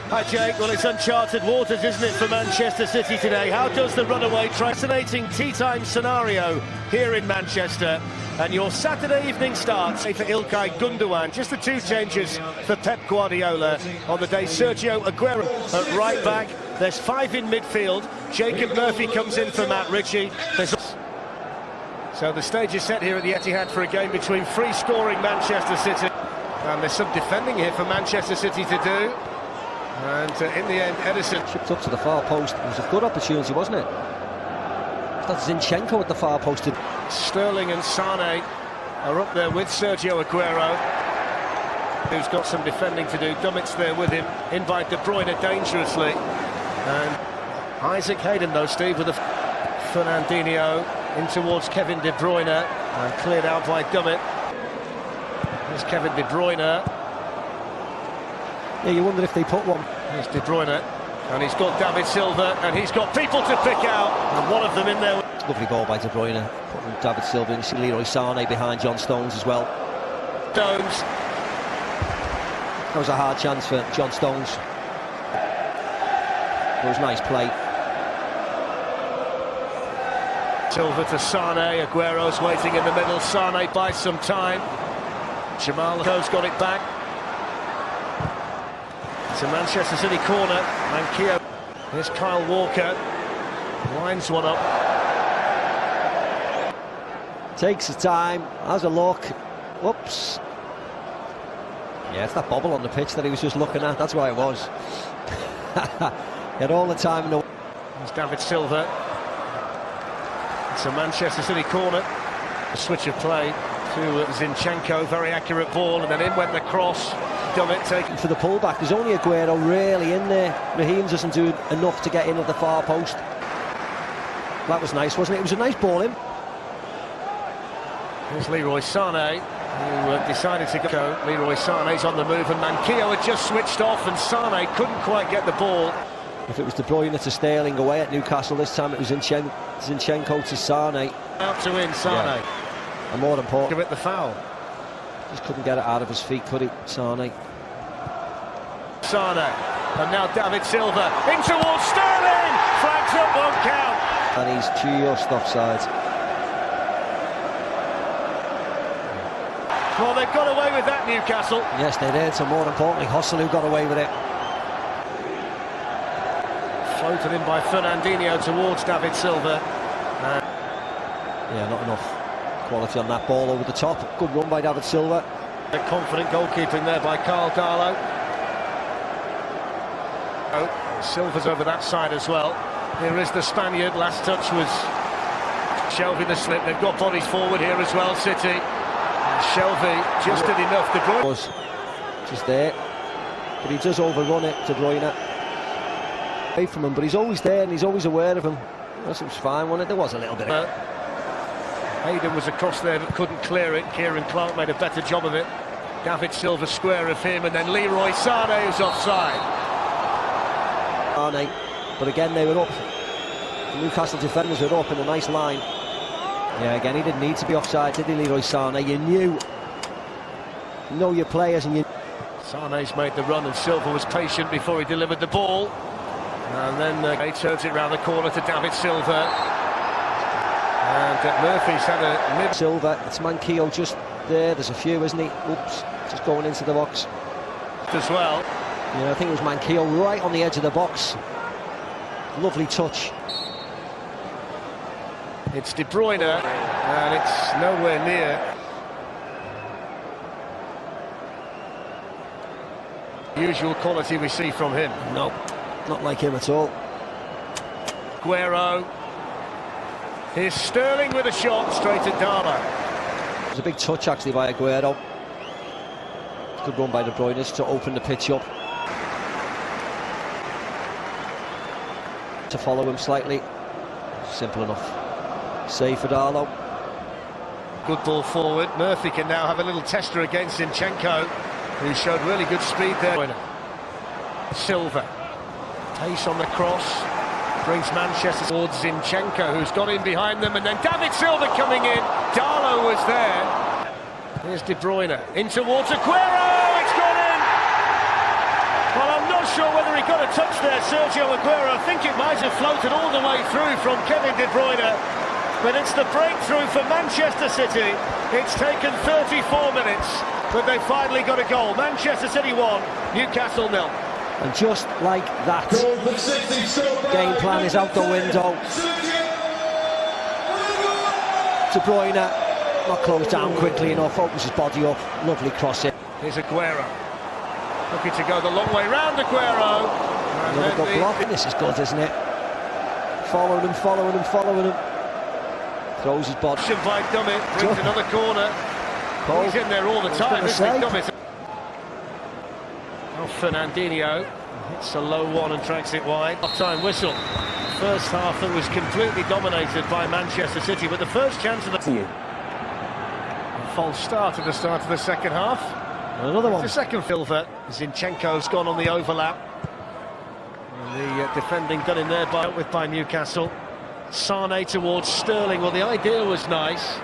Hi Jake, well it's uncharted waters, isn't it, for Manchester City today? How does the runaway fascinating tea time scenario here in Manchester? And your Saturday evening starts for Ilkay Gundogan. Just the two changes for Pep Guardiola on the day. Sergio Aguero at right back. There's five in midfield. Jacob Murphy comes in for Matt Ritchie. So the stage is set here at the Etihad for a game between free-scoring Manchester City. And there's some defending here for Manchester City to do. And in the end, Edison chipped up to the far post. It was a good opportunity, wasn't it? That's Zinchenko at the far post. Sterling and Sane are up there with Sergio Aguero, who's got some defending to do. Dummett's there with him, in by De Bruyne dangerously. And Isaac Hayden, though, Steve, with a Fernandinho in towards Kevin De Bruyne, and cleared out by Dummett. There's Kevin De Bruyne. Yeah, you wonder if they put one. There's De Bruyne, and he's got David Silva, and he's got people to pick out, and one of them in there. Lovely ball by De Bruyne, putting David Silva in. Leroy Sané behind John Stones as well. Stones. That was a hard chance for John Stones. It was nice play. Silva to Sane, Aguero's waiting in the middle. Sane buys some time. Jamal Co's got it back. It's a Manchester City corner. Mankio. Here's Kyle Walker. Lines one up. Takes his time, has a look. Whoops. Yeah, it's that bobble on the pitch that he was just looking at. That's why it was. He had all the time in the... There's David Silva. It's a Manchester City corner. A switch of play to Zinchenko. Very accurate ball, and then in went the cross. Dummett taken for the pullback. There's only Aguero really in there. Raheem doesn't do enough to get in at the far post. That was nice, wasn't it? It was a nice ball in. Here's Leroy Sané, who decided to go. Leroy Sané's on the move, and Mankio had just switched off, and Sané couldn't quite get the ball. If it was De Bruyne to Sterling away at Newcastle, this time it was Zinchenko to Sané. Out to in, Sané. Yeah. And more important, give it the foul. Just couldn't get it out of his feet, could he, Sané? Sané, and now David Silva in towards Sterling. Flags up, won't count. And he's just offside. Well, they've got away with that, Newcastle. Yes, they did. So more importantly, Hossel, who got away with it. Floated in by Fernandinho towards David Silva. Yeah, not enough quality on that ball over the top. Good run by David Silva. A confident goalkeeping there by Carl Darlow. Oh, Silva's over that side as well. Here is the Spaniard. Last touch was shelving the slip. They've got bodies forward here as well, City. Shelby just did enough. De Bruyne was just there, but he does overrun it, De Bruyne. Away from him, but he's always there and he's always aware of him. That was fine, wasn't it? There was a little bit of... Hayden was across there but couldn't clear it. Kieran Clark made a better job of it. David Silva square of him, and then Leroy Sané who's offside. Sané, but again they were up. The Newcastle defenders were up in a nice line. Yeah, again, he didn't need to be offside, did he, Leroy Sané? You know your players, and you... Sané's made the run, and Silva was patient before he delivered the ball. And then he turns it round the corner to David Silva. And Murphy's had a... Silva, it's Mankio just there. There's a few, isn't he? Oops, just going into the box. As well. Yeah, I think it was Mankio right on the edge of the box. Lovely touch. It's De Bruyne, and it's nowhere near the usual quality we see from him. No, not like him at all. Aguero. Here's Sterling with a shot straight at Darlow. It was a big touch actually by Aguero. Good run by De Bruyne to open the pitch up. To follow him slightly. Simple enough. Save for Darlow. Good ball forward. Murphy can now have a little tester against Zinchenko, who showed really good speed there. Silva. Pace on the cross. Brings Manchester towards Zinchenko, who's got in behind them, and then David Silva coming in. Darlow was there. Here's De Bruyne. In towards Aguero. It's gone in. Well, I'm not sure whether he got a touch there, Sergio Aguero. I think it might have floated all the way through from Kevin De Bruyne. But it's the breakthrough for Manchester City. It's taken 34 minutes, but they finally got a goal. Manchester City 1, Newcastle 0. And just like that, game plan is out the window. De Bruyne not closed down quickly enough, opens his body up, lovely cross in. Here's Aguero, looking to go the long way round. Aguero. Another good block. This is good, isn't it? Following him, following him, following him. Throws his body. By Dummett, brings another corner. Cole. He's in there all the time, isn't he, Dummett? Oh, Fernandinho hits a low one and drags it wide. Half-time whistle. First half that was completely dominated by Manchester City, but the first chance of the... A false start at the start of the second half. Another one. The second Silva. Zinchenko's gone on the overlap. And the defending done in there by Newcastle. Sane towards Sterling. Well, the idea was nice.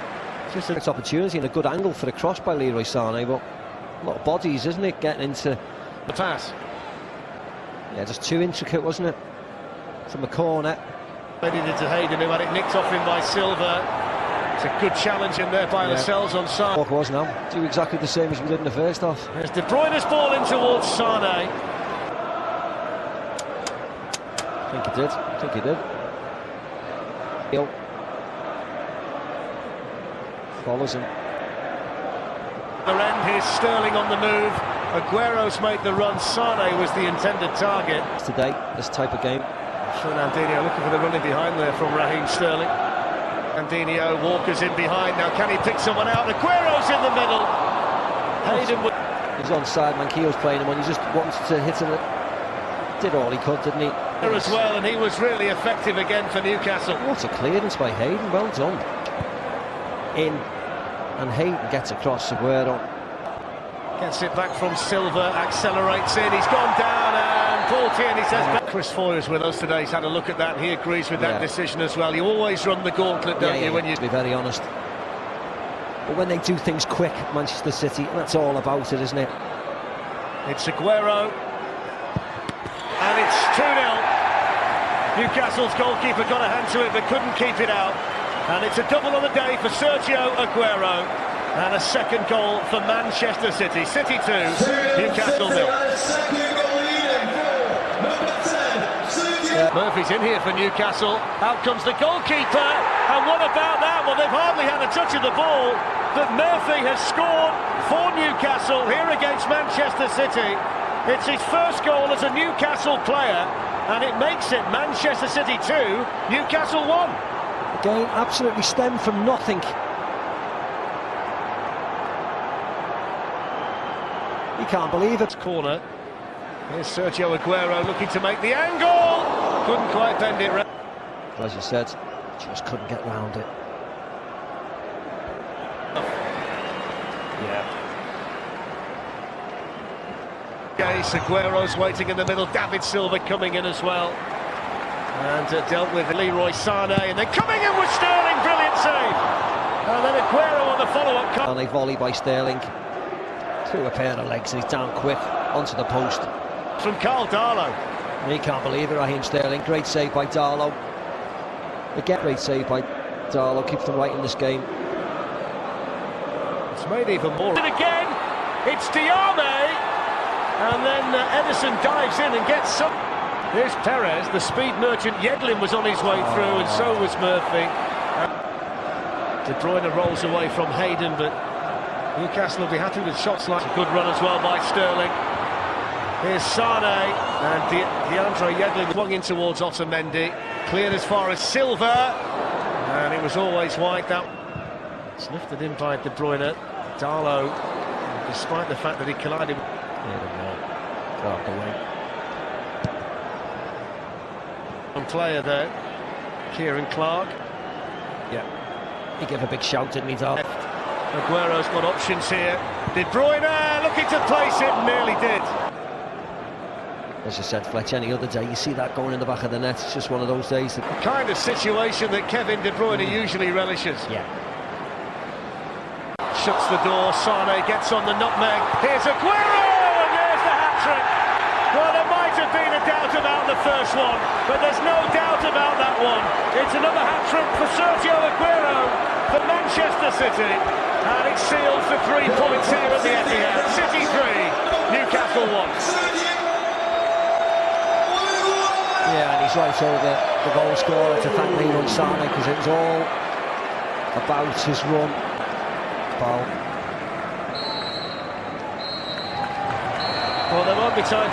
Just an opportunity and a good angle for the cross by Leroy Sane, but a lot of bodies, isn't it, getting into the pass. Yeah, just too intricate, wasn't it? From the corner. Headed into Hayden, who had it nicked off him by Silva. It's a good challenge in there by Lascelles on Sane. Walker was now. Do exactly the same as we did in the first half. There's De Bruyne's ball in towards Sane. I think he did. I think he did. Follows him. The end, here's Sterling on the move. Aguero's made the run. Sane was the intended target. Today, this type of game. Fernandinho looking for the running behind there from Raheem Sterling. Fernandinho, Walker's in behind now. Can he pick someone out? Aguero's in the middle. Hayden. He's onside. Manquillo's playing him when he just wants to hit him. Did all he could, didn't he? As well, and he was really effective again for Newcastle. What a clearance by Hayden, well done. In, and Hayden gets across Aguero. Gets it back from Silva, accelerates in, he's gone down, and Paul Tierney says... Chris Foyer's with us today, he's had a look at that, and he agrees with that decision as well. You always run the gauntlet, don't you, when you... To be very honest. But when they do things quick, Manchester City, that's all about it, isn't it? It's Aguero. And it's 2-0. Newcastle's goalkeeper got a hand to it but couldn't keep it out. And it's a double on the day for Sergio Aguero. And a second goal for Manchester City. City 2, Newcastle 0. Murphy's in here for Newcastle. Out comes the goalkeeper. And what about that? Well, they've hardly had a touch of the ball. But Murphy has scored for Newcastle here against Manchester City. It's his first goal as a Newcastle player, and it makes it Manchester City 2, Newcastle 1. The game absolutely stemmed from nothing. You can't believe it. Corner. Here's Sergio Aguero looking to make the angle. Couldn't quite bend it round. As you said, just couldn't get round it. Yeah. Aguero's waiting in the middle. David Silva coming in as well, and dealt with Leroy Sane, and then coming in with Sterling, brilliant save, and then Aguero on the follow-up. And a volley by Sterling through a pair of legs, and he's down quick onto the post from Carl Darlow. He can't believe it. Raheem Sterling, great save by Darlow. Again, great save by Darlow, keeps them right in this game. It's made even more. And again, it's Diame. And then Ederson dives in and gets some. Here's Perez, the speed merchant. Yedlin was on his way through, and so was Murphy. De Bruyne rolls away from Hayden, but Newcastle will be happy with shots like a good run as well by Sterling. Here's Sane, and DeAndre Yedlin swung in towards Otamendi. Cleared as far as Silva, and it was always wide. That it's lifted in by De Bruyne. Darlow, despite the fact that he collided. Out the way. One player there, Kieran Clark. Yeah, he gave a big shout, didn't he, Dal? Aguero's got options here. De Bruyne looking to place it, nearly did. As you said, Fletch, any other day you see that going in the back of the net. It's just one of those days. The kind of situation that Kevin De Bruyne usually relishes. Yeah. Shuts the door. Sane gets on the nutmeg. Here's Aguero. Well, there might have been a doubt about the first one, but there's no doubt about that one. It's another hat-trick for Sergio Aguero for Manchester City, and it's sealed for 3 points here at the Etihad. City 3, Newcastle 1. Yeah, and he's right over the goal scorer to thank Leroy Sané, because it was all about his run. Foul. Well, there won't be time.